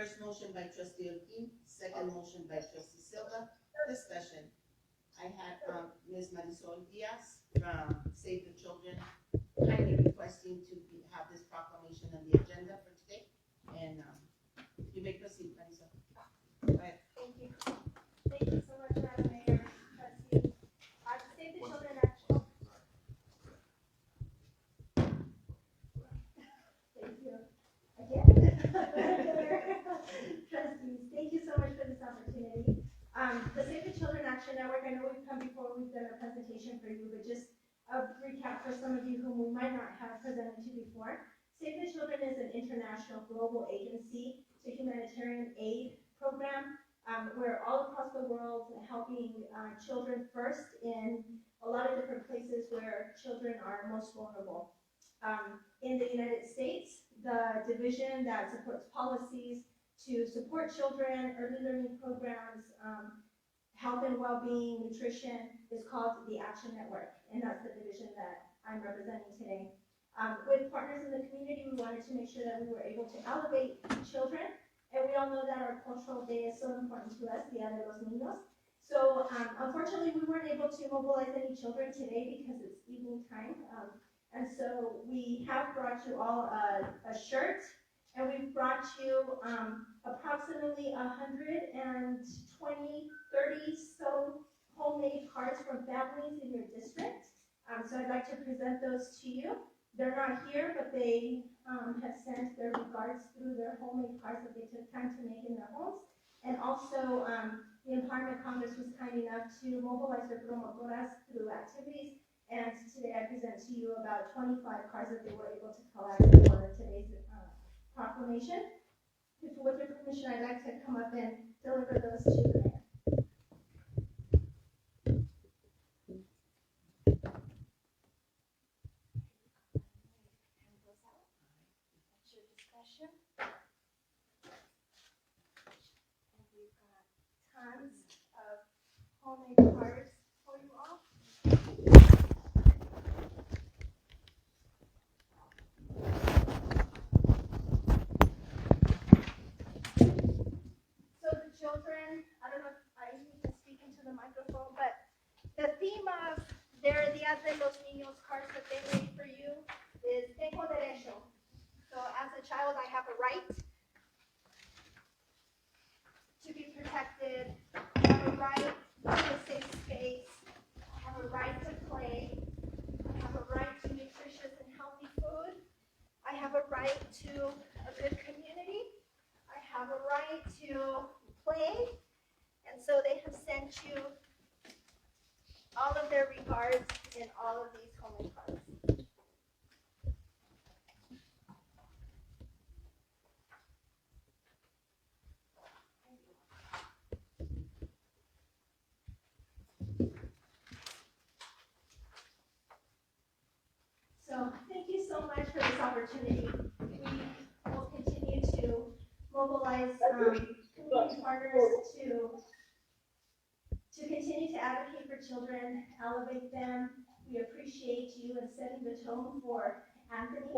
First motion by trustee Holguin, second motion by trustee Silva. Discussion. I had Ms. Marisol Diaz from Save the Children kindly requesting to have this proclamation on the agenda for today. And you may proceed, Marisol. Go ahead. Thank you. Thank you so much, Madam Mayor. Trustee. Save the Children Action. Thank you. Again. Trustees, thank you so much for this opportunity. The Save the Children Action Network, I know we've come before, we've done a presentation for you, but just a recap for some of you whom we might not have presented to before. Save the Children is an international global agency to humanitarian aid program. We're all across the world helping children first in a lot of different places where children are most vulnerable. In the United States, the division that supports policies to support children, early learning programs, health and well-being, nutrition, is called the Action Network, and that's the division that I'm representing today. With partners in the community, we wanted to make sure that we were able to elevate children, and we all know that our cultural day is so important to us, Día de los Niños. So unfortunately, we weren't able to mobilize any children today because it's evening time, and so we have brought you all a shirt, and we've brought you approximately 120, 30 so homemade cards from families in your district. So I'd like to present those to you. They're not here, but they have sent their regards through their homemade cards that they took time to make in their homes. And also, the Empowerment Congress was kind enough to mobilize their promotoras through activities. And today I present to you about 25 cards that they were able to collect for today's proclamation. With your permission, I'd like to come up and deliver those to the mayor. That's your discussion. And we've got tons of homemade cards for you all. Children, I don't know if I need to speak into the microphone, but the theme of their Día de los Niños cards that they made for you is Tengo Derecho. So as a child, I have a right to be protected, I have a right to a safe space, I have a right to play, I have a right to nutritious and healthy food, I have a right to a good community, I have a right to play, and so they have sent you all of their regards in all of these homemade cards. So thank you so much for this opportunity. We will continue to mobilize community partners to continue to advocate for children, elevate them. We appreciate you and setting the tone for Anthony.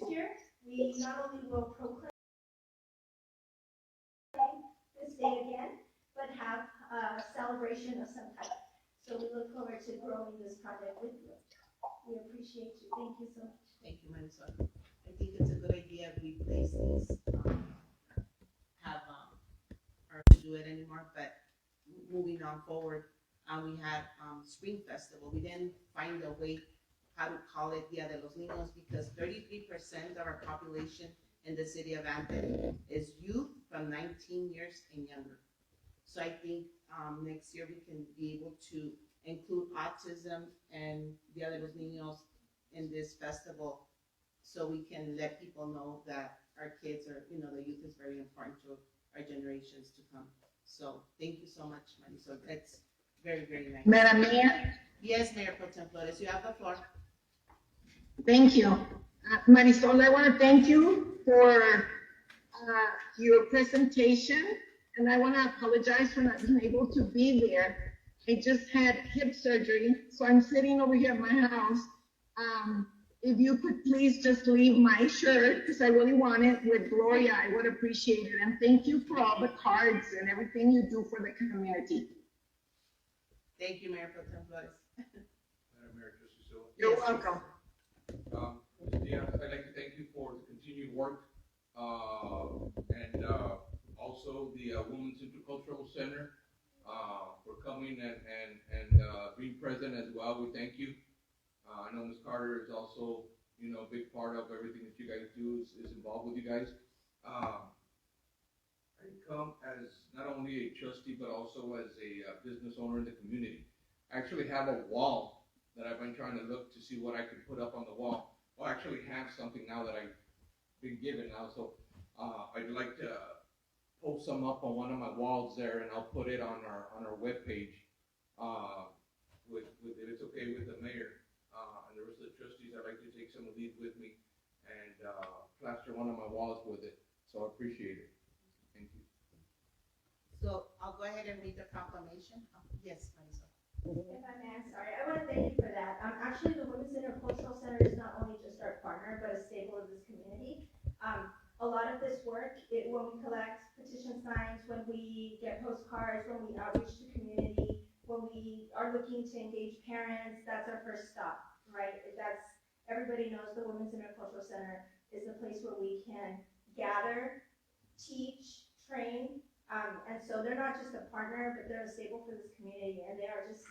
Here, we not only will proclaim this day again, but have a celebration of some type. So we look forward to growing this project with you. We appreciate you. Thank you so much. Thank you, Marisol. I think it's a good idea if we place these, have her to do it anymore, but moving on forward, we had Spring Festival. We didn't find a way how to call it Día de los Niños because 33% of our population in the city of Anthony is youth from 19 years and younger. So I think next year we can be able to include autism and Día de los Niños in this festival, so we can let people know that our kids are, the youth is very important to our generations to come. So thank you so much, Marisol. That's very, very nice. Madam Mayor? Yes, Mayor Pro Tem Flores, you have the floor. Thank you. Marisol, I want to thank you for your presentation, and I want to apologize for not being able to be there. I just had hip surgery, so I'm sitting over here at my house. if you could please just leave my shirt, because I really want it, with Gloria, I would appreciate it. And thank you for all the cards and everything you do for the community. Thank you, Mayor Pro Tem Flores. Madam Mayor, Trustee Silva. You're welcome. Ms. Diaz, I'd like to thank you for the continued work, and also the Women's Intercultural Center, for coming and being present as well. We thank you. I know Ms. Carter is also, you know, a big part of everything that you guys do, is involved with you guys. I come as not only a trustee, but also as a business owner in the community. I actually have a wall that I've been trying to look to see what I could put up on the wall. Well, I actually have something now that I've been given now, so I'd like to post some up on one of my walls there, and I'll put it on our webpage. With if it's okay with the mayor and the rest of the trustees, I'd like to take some of these with me and plaster one of my walls with it. So I appreciate it. Thank you. So I'll go ahead and read the proclamation. Yes, Marisol. If I may, I'm sorry. I want to thank you for that. Actually, the Women's Intercultural Center is not only just our partner, but a staple of this community. A lot of this work, when we collect petition signs, when we get postcards, when we outreach to community, when we are looking to engage parents, that's our first stop, right? Everybody knows the Women's Intercultural Center is the place where we can gather, teach, train, and so they're not just a partner, but they're a staple for this community, and they are just,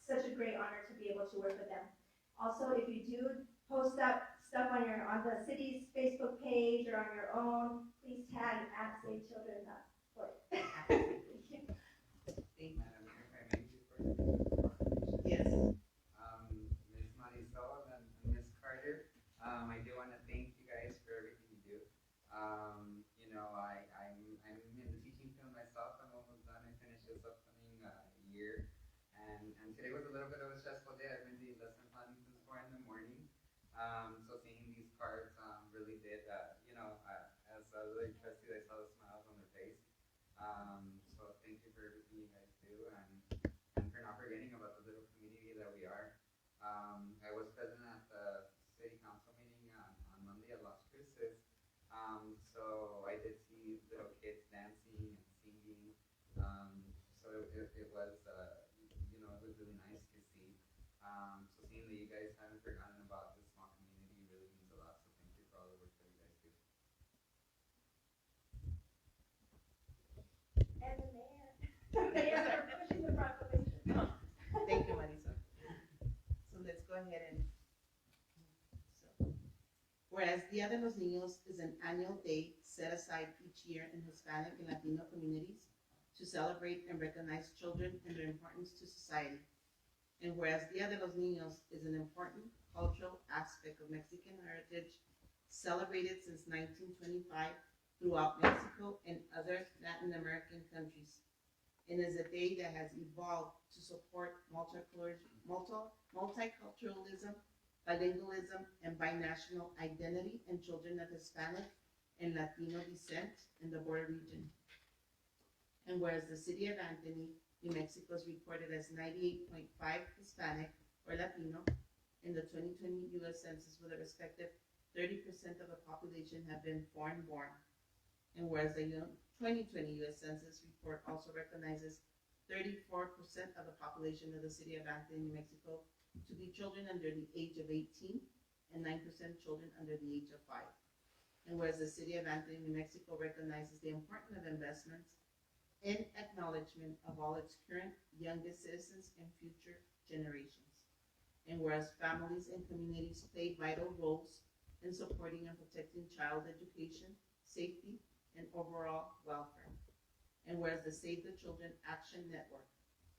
such a great honor to be able to work with them. Also, if you do post up stuff on the city's Facebook page or on your own, please tag @SaveChildren. Madam Mayor, if I may, before the proclamation. Yes. Ms. Marisol and Ms. Carter, I do want to thank you guys for everything you do. I'm in the teaching field myself. I'm almost done. I finished this upcoming year, and today was a little bit of a stressful day. I've been doing lesson planning since 4 in the morning. So seeing these cards really did, as a little trustee, I saw the smiles on their face. So thank you for everything you guys do, and for not forgetting about the little community that we are. I was present at the city council meeting on Monday at Las Cruces. So I did see little kids dancing and singing. So it was, it was really nice to see. So seeing that you guys haven't forgotten about this small community really means a lot. So thank you for all the work that you guys do. And the mayor. Mayor, pushing the proclamation. Thank you, Marisol. So let's go ahead and. Whereas Día de los Niños is an annual day set aside each year in Hispanic and Latino communities to celebrate and recognize children and their importance to society. And whereas Día de los Niños is an important cultural aspect of Mexican heritage celebrated since 1925 throughout Mexico and other Latin American countries, and is a day that has evolved to support multiculturalism, bilingualism, and binational identity in children of Hispanic and Latino descent in the border region. And whereas the city of Anthony, New Mexico is reported as 98.5 Hispanic or Latino in the 2020 U.S. Census, with a respective 30% of the population have been foreign-born. And whereas the 2020 U.S. Census report also recognizes 34% of the population of the city of Anthony, New Mexico, to be children under the age of 18 and 9% children under the age of 5. And whereas the city of Anthony, New Mexico recognizes the importance of investments in acknowledgement of all its current youngest citizens and future generations. And whereas families and communities play vital roles in supporting and protecting child education, safety, and overall welfare. And whereas the Save the Children Action Network,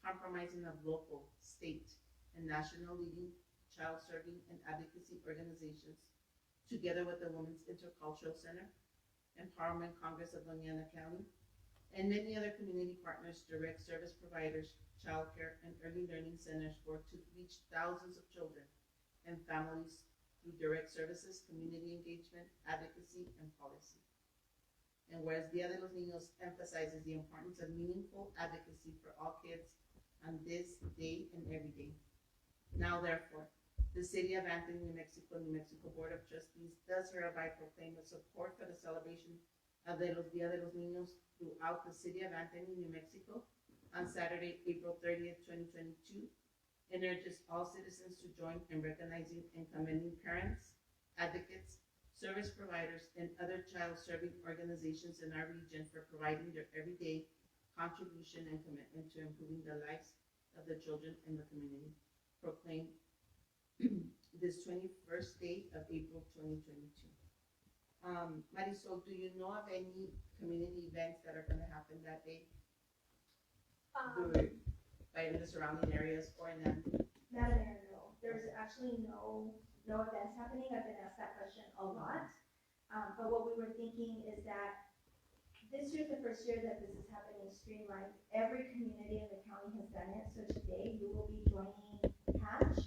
comprising of local, state, and national leading child serving and advocacy organizations, together with the Women's Intercultural Center, Empowerment Congress of Doña Ana County, and many other community partners, direct service providers, childcare, and early learning centers, work to reach thousands of children and families through direct services, community engagement, advocacy, and policy. And whereas Día de los Niños emphasizes the importance of meaningful advocacy for all kids on this day and every day. Now, therefore, The City of Anthony, New Mexico Board of Trustees does hereby proclaim its support for the celebration of the Día de los Niños throughout the City of Anthony, New Mexico on Saturday, April 30th, 2022, and urges all citizens to join in recognizing and commending parents, advocates, service providers, and other child-serving organizations in our region for providing their everyday contribution and commitment to improving the lives of the children in the community. Proclaim this 21st day of April 2022. Marisol, do you know of any community events that are going to happen that day? Like in the surrounding areas or in them? Not an area, no. There's actually no events happening. I've been asked that question a lot. But what we were thinking is that this year's the first year that this is happening streamlined. Every community in the county has done it. So today you will be joining Hatch,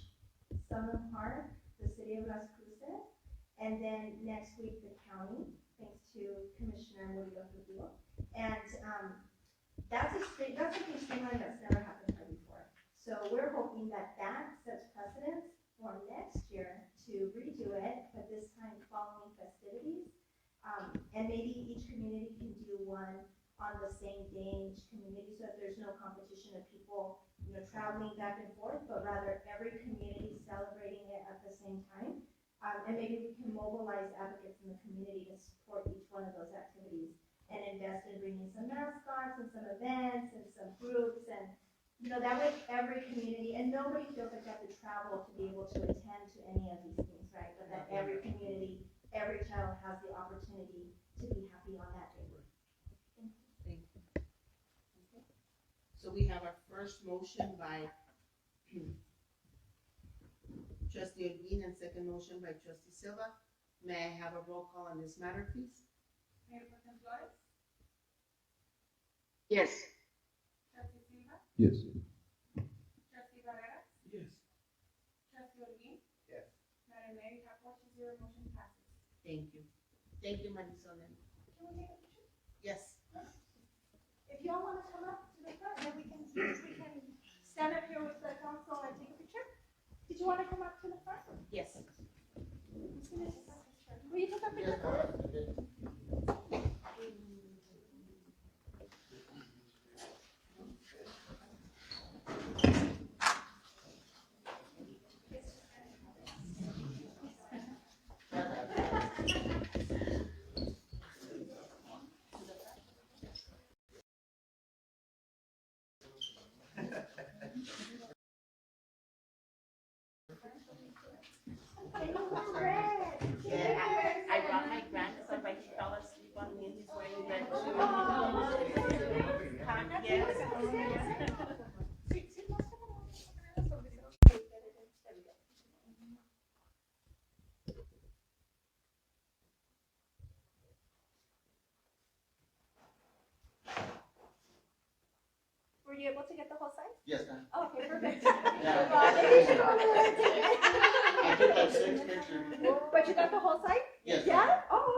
Summer Park, the city of Las Cruces, and then next week the county, thanks to Commissioner Murillo-Trujillo. And that's something streamlined that's never happened here before. So we're hoping that sets precedence for next year to redo it, but this time following festivities. And maybe each community can do one on the same day in each community, so that there's no competition of people, traveling back and forth, but rather every community celebrating it at the same time. And maybe we can mobilize advocates in the community to support each one of those activities and invest in bringing some mascots and some events and some groups, and that way every community, and nobody feels like they have to travel to be able to attend to any of these things, right? But that every community, every child has the opportunity to be happy on that day. Thank you. Okay. So we have our first motion by Trustee Holguin and second motion by Trustee Silva. May I have a roll call on this matter, please? Mayor Flores? Yes. Trustee Silva? Yes. Trustee Barreras? Yes. Trustee Holguin? Yes. Madam Mayor, you have 4-0, motion passes. Thank you. Thank you, Marisol. Can we take a picture? Yes. If y'all want to come up to the front, then we can stand up here with the council and take a picture. Did you want to come up to the front? Yes. Will you take a picture? I brought my grandson, but he fell asleep on me and he's wearing red shoes. Were you able to get the whole size? Yes, ma'am. Oh, okay, perfect. Yeah. I took like 6 pictures. But you got the whole size? Yes. Yeah? Oh,